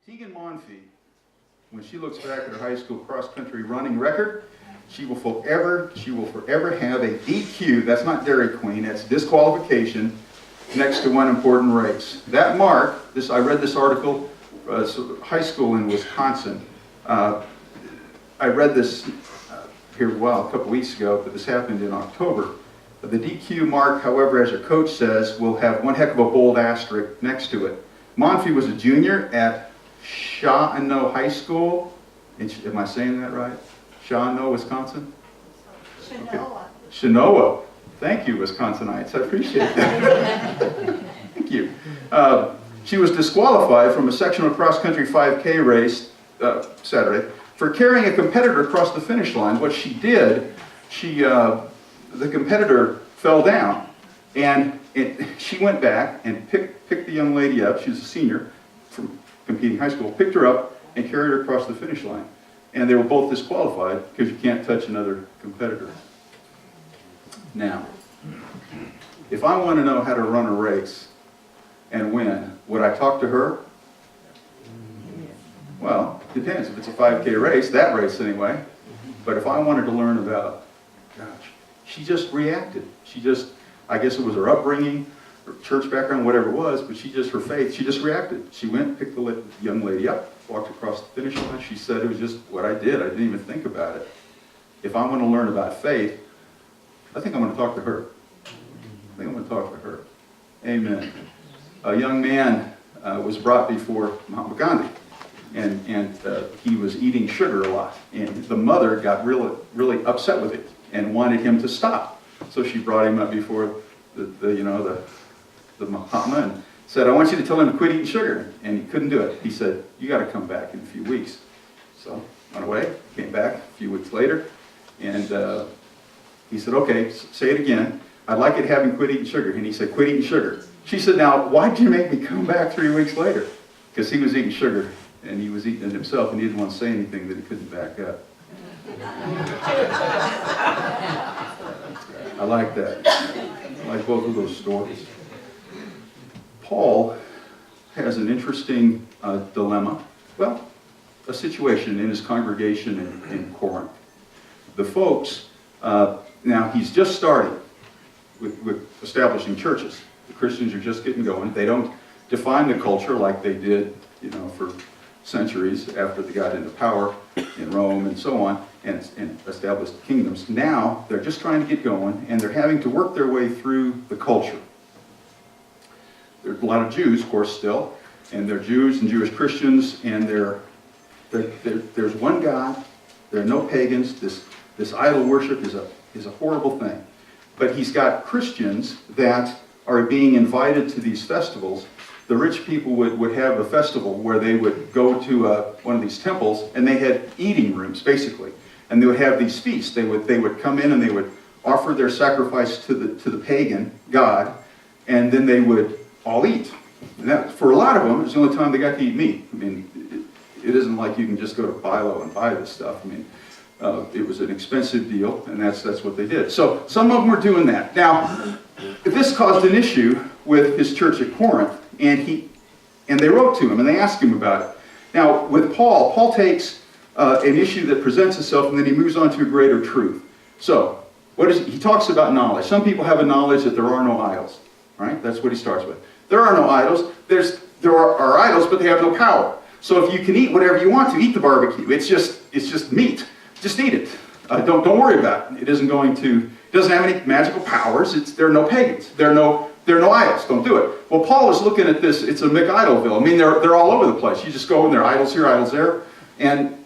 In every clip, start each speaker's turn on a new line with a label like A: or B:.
A: Tegan Monfey, when she looks back at her high school cross-country running record, she will forever have a DQ, that's not Dairy Queen, that's disqualification, next to one important race. That mark, I read this article, high school in Wisconsin. I read this here, a couple weeks ago, but this happened in October. The DQ mark, however, as your coach says, will have one heck of a bold asterisk next to it. Monfey was a junior at Shawano High School. Am I saying that right? Shawano, Wisconsin?
B: Shanoa.
A: Okay. Shanoa. Thank you, Wisconsinites. I appreciate that. Thank you. She was disqualified from a sectional cross-country 5K race Saturday for carrying a competitor across the finish line. What she did, the competitor fell down, and she went back and picked the young lady up. She was a senior from competing high school, picked her up and carried her across the finish line. And they were both disqualified because you can't touch another competitor. Now, if I want to know how to run a race and win, would I talk to her? Well, it depends. If it's a 5K race, that race anyway. But if I wanted to learn about, she just reacted. I guess it was her upbringing, her church background, whatever it was, but her faith, she just reacted. She went, picked the young lady up, walked across the finish line. She said it was just what I did. I didn't even think about it. If I want to learn about faith, I think I'm going to talk to her. Amen. A young man was brought before Mahatma Gandhi, and he was eating sugar a lot. And the mother got really upset with it and wanted him to stop. So she brought him up before the Mahatma and said, I want you to tell him to quit eating sugar. And he couldn't do it. He said, you got to come back in a few weeks. So went away, came back a few weeks later, and he said, okay, say it again. I'd like you to have him quit eating sugar. And he said, quit eating sugar. She said, now, why'd you make me come back 3 weeks later? Because he was eating sugar, and he was eating it himself, and he didn't want to say anything that he couldn't back up. I like that. I like both of those stories. Paul has an interesting dilemma. Well, a situation in his congregation in Corinth. The folks, now he's just starting with establishing churches. The Christians are just getting going. They don't define the culture like they did, for centuries after they got into power in Rome and so on, and established kingdoms. Now they're just trying to get going, and they're having to work their way through the culture. There's a lot of Jews, of course, still, and they're Jews and Jewish Christians, and there's one God. There are no pagans. This idol worship is a horrible thing. But he's got Christians that are being invited to these festivals. The rich people would have a festival where they would go to one of these temples, and they had eating rooms, basically. And they would have these feasts. They would come in and they would offer their sacrifice to the pagan god, and then they would all eat. And that, for a lot of them, it was the only time they got to eat meat. I mean, it isn't like you can just go to Bilo and buy this stuff. I mean, it was an expensive deal, and that's what they did. So some of them were doing that. Now, this caused an issue with his church at Corinth, and they wrote to him, and they asked him about it. Now, with Paul takes an issue that presents itself, and then he moves on to a greater truth. So, he talks about knowledge. Some people have a knowledge that there are no idols. Right? That's what he starts with. There are no idols. There are idols, but they have no power. So if you can eat whatever you want to, eat the barbecue. It's just meat. Just eat it. Don't worry about it. It doesn't have any magical powers. There are no pagans. There are no idols. Don't do it. Well, Paul is looking at this. It's a McIdolville. I mean, they're all over the place. You just go in there, idols here, idols there, and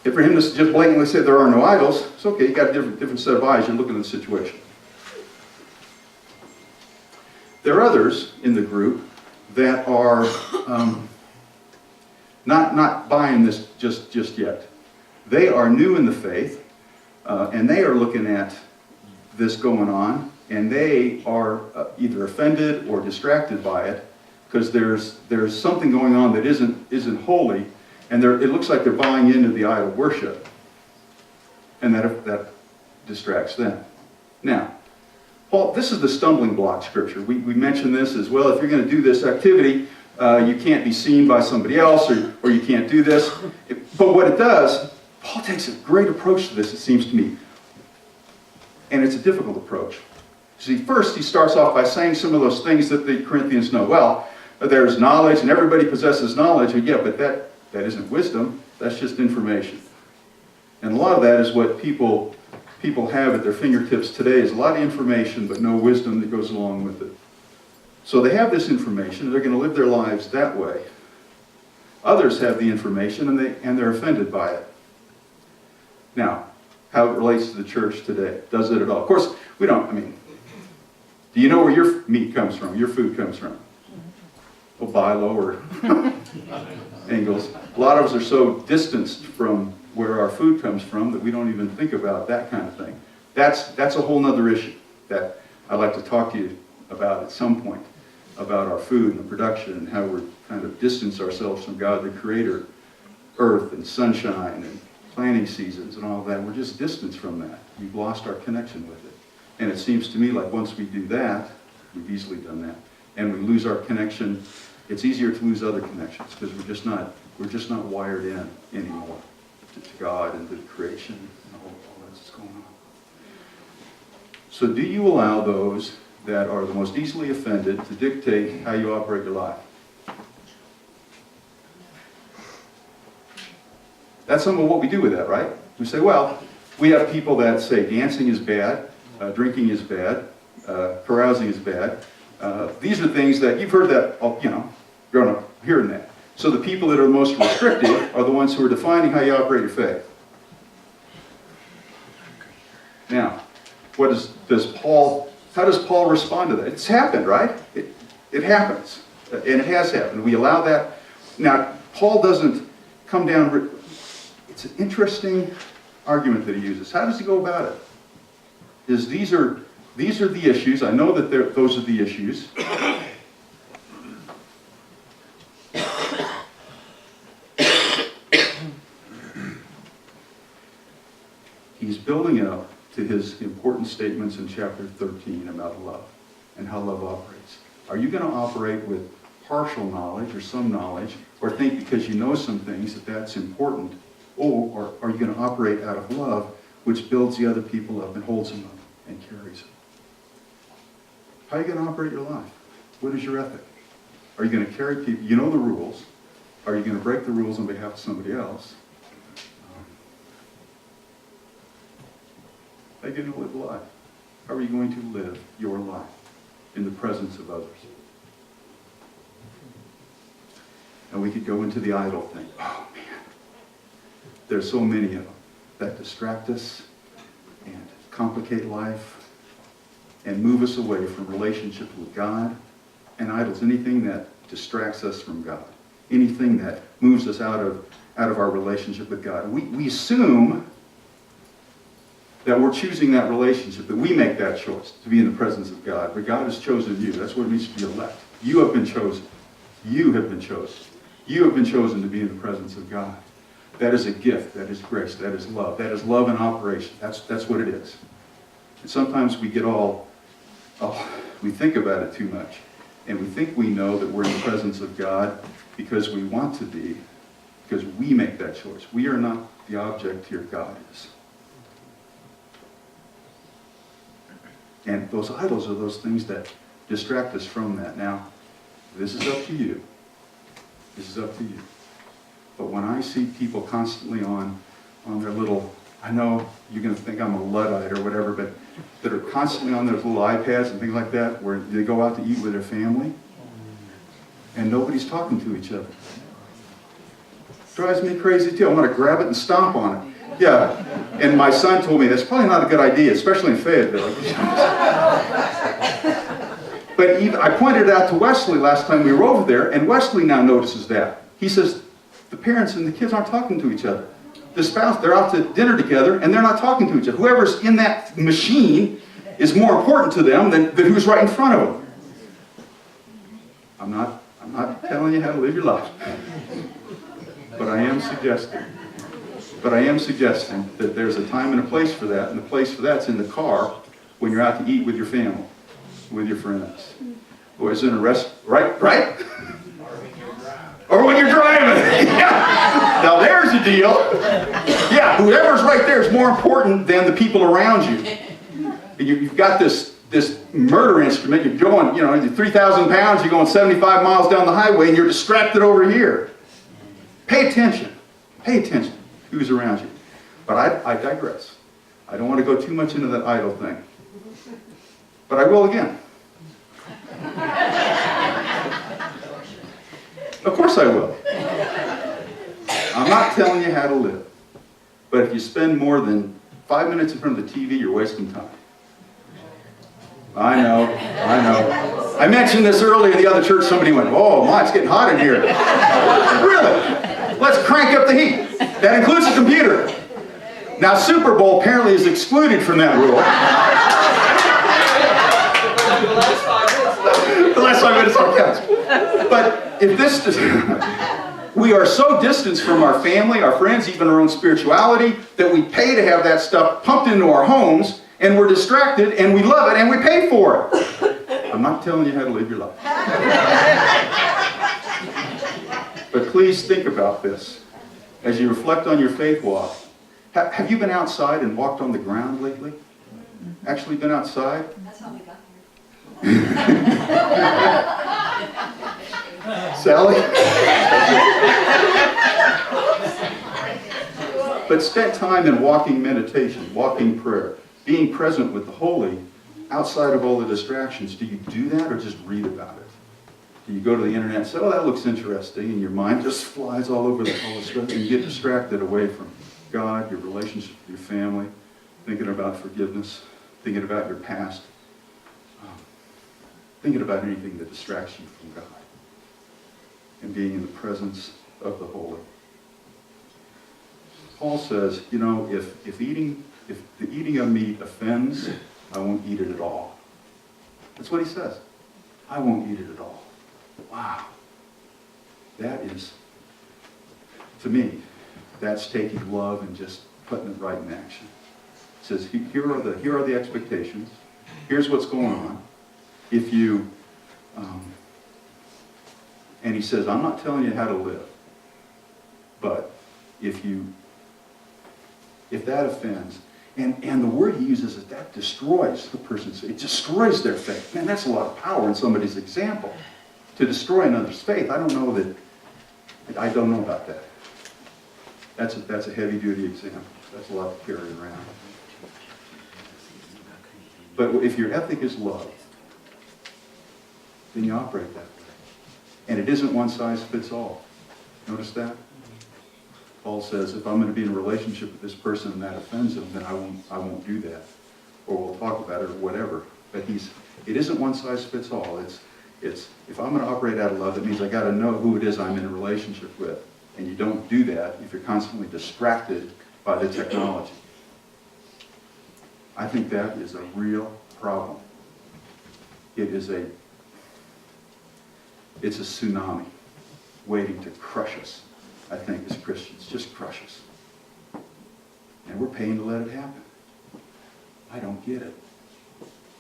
A: for him to just blatantly say there are no idols, it's okay. You got a different set of eyes. You're looking at the situation. There are others in the group that are not buying this just yet. They are new in the faith, and they are looking at this going on, and they are either offended or distracted by it, because there's something going on that isn't holy, and it looks like they're buying into the idol worship, and that distracts them. Now, Paul, this is the stumbling block scripture. We mentioned this as well. If you're going to do this activity, You can't be seen by somebody else, or you can't do this. But what it does, Paul takes a great approach to this, it seems to me. And it's a difficult approach. See, first he starts off by saying some of those things that the Corinthians know. Well, there's knowledge, and everybody possesses knowledge. And yeah, but that isn't wisdom. That's just information. And a lot of that is what people have at their fingertips today, is a lot of information, but no wisdom that goes along with it. So they have this information, and they're going to live their lives that way. Others have the information, and they're offended by it. Now, how it relates to the church today. Does it at all? Of course, we don't, do you know where your meat comes from, your food comes from? Well, Bilo or Ingles. A lot of us are so distanced from where our food comes from that we don't even think about that kind of thing. That's a whole other issue that I'd like to talk to you about at some point, about our food and the production and how we're kind of distance ourselves from God, the Creator, earth and sunshine and planting seasons and all that. We're just distanced from that. We've lost our connection with it. And it seems to me like once we do that, we've easily done that, and we lose our connection, it's easier to lose other connections because we're just not wired in anymore to God and to creation and all that's going on. So do you allow those that are the most easily offended to dictate how you operate your life? That's some of what we do with that, right? We say, well, we have people that say dancing is bad, drinking is bad, carousing is bad. These are things that you've heard that, growing up hearing that. So the people that are most restrictive are the ones who are defining how you operate your faith. Now, how does Paul respond to that? It's happened, right? It happens, and it has happened. We allow that. Now, Paul doesn't come down. It's an interesting argument that he uses. How does he go about it? These are the issues. I know that those are the issues. He's building up to his important statements in chapter 13 about love and how love operates. Are you going to operate with partial knowledge or some knowledge, or think because you know some things that that's important, or are you going to operate out of love, which builds the other people up and holds them up and carries them? How are you going to operate your life? What is your ethic? Are you going to carry people? You know the rules. Are you going to break the rules on behalf of somebody else? How are you going to live life? How are you going to live your life in the presence of others? And we could go into the idol thing. Oh man, there's so many of them that distract us and complicate life and move us away from relationship with God. And idols, anything that distracts us from God, anything that moves us out of our relationship with God. We assume that we're choosing that relationship, that we make that choice to be in the presence of God. But God has chosen you. That's what it means to be elect. You have been chosen. You have been chosen. You have been chosen to be in the presence of God. That is a gift. That is grace. That is love. That is love in operation. That's what it is. And sometimes we get we think about it too much. And we think we know that we're in the presence of God because we want to be, because we make that choice. We are not the object here. God is. And those idols are those things that distract us from that. Now, this is up to you. This is up to you. But when I see people constantly on their little, I know you're going to think I'm a Luddite or whatever, but that are constantly on those little iPads and things like that, where they go out to eat with their family, and nobody's talking to each other. Drives me crazy too. I want to grab it and stomp on it. Yeah, and my son told me that's probably not a good idea, especially in Fayetteville. But even, I pointed it out to Wesley last time we were over there, and Wesley now notices that. He says, the parents and the kids aren't talking to each other. The spouse, they're out to dinner together, and they're not talking to each other. Whoever's in that machine is more important to them than who's right in front of them. I'm not telling you how to live your life. But I am suggesting that there's a time and a place for that, and the place for that's in the car when you're out to eat with your family, with your friends. Or it's in a restaurant, right? deal. Yeah, whoever's right there is more important than the people around you. You've got this murder instrument. You're going, you're 3,000 pounds. You're going 75 miles down the highway, and you're distracted over here. Pay attention. Pay attention. Who's around you? But I digress. I don't want to go too much into that idol thing. But I will again. Of course I will. I'm not telling you how to live. But if you spend more than 5 minutes in front of the TV, you're wasting time. I know. I mentioned this earlier in the other church. Somebody went, "Oh, my, it's getting hot in here." Really? Let's crank up the heat. That includes the computer. Now, Super Bowl apparently is excluded from that rule. The last 5 minutes all counts. But if this we are so distanced from our family, our friends, even our own spirituality, that we pay to have that stuff pumped into our homes, and we're distracted, and we love it, and we pay for it. I'm not telling you how to live your life. But please think about this as you reflect on your faith walk. Have you been outside and walked on the ground lately? Actually been outside?
B: That's how we got here.
A: Sally? But spent time in walking meditation, walking prayer, being present with the holy outside of all the distractions. Do you do that or just read about it? Do you go to the internet and say, "Oh, that looks interesting," and your mind just flies all over all the stuff, and you get distracted away from God, your relationship with your family, thinking about forgiveness, thinking about your past, thinking about anything that distracts you from God, and being in the presence of the holy. Paul says, if the eating of meat offends, I won't eat it at all. That's what he says. I won't eat it at all. Wow. That is, to me, that's taking love and just putting it right in action. It says, here are the expectations. Here's what's going on. If you, and he says, I'm not telling you how to live, but if that offends, and the word he uses is that destroys the person's faith. It destroys their faith. Man, that's a lot of power in somebody's example. To destroy another's faith, I don't know about that. That's a heavy-duty example. That's a lot to carry around. But if your ethic is love, then you operate that way. And it isn't one size fits all. Notice that? Paul says, if I'm going to be in a relationship with this person and that offends him, then I won't do that. Or we'll talk about it or whatever. But it isn't one size fits all. It's if I'm going to operate out of love, that means I got to know who it is I'm in a relationship with. And you don't do that if you're constantly distracted by the technology. I think that is a real problem. It's a tsunami waiting to crush us, I think, as Christians. Just crush us. And we're paying to let it happen. I don't get it.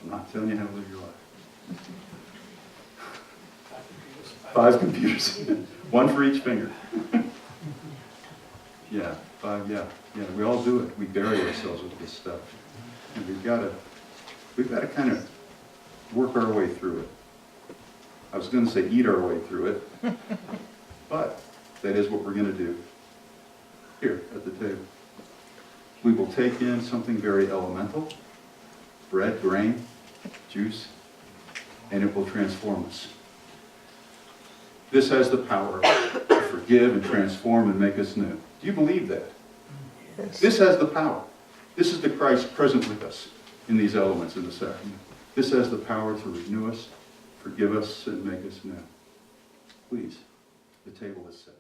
A: I'm not telling you how to live your life. 5 computers. 1 for each finger. Yeah, 5, yeah. We all do it. We bury ourselves with this stuff. And we've got to kind of work our way through it. I was going to say eat our way through it, but that is what we're going to do here at the table. We will take in something very elemental, bread, grain, juice, and it will transform us. This has the power to forgive and transform and make us new. Do you believe that? Yes. This has the power. This is the Christ present with us in these elements in the sacrament. This has the power to renew us, forgive us, and make us new. Please, the table is set.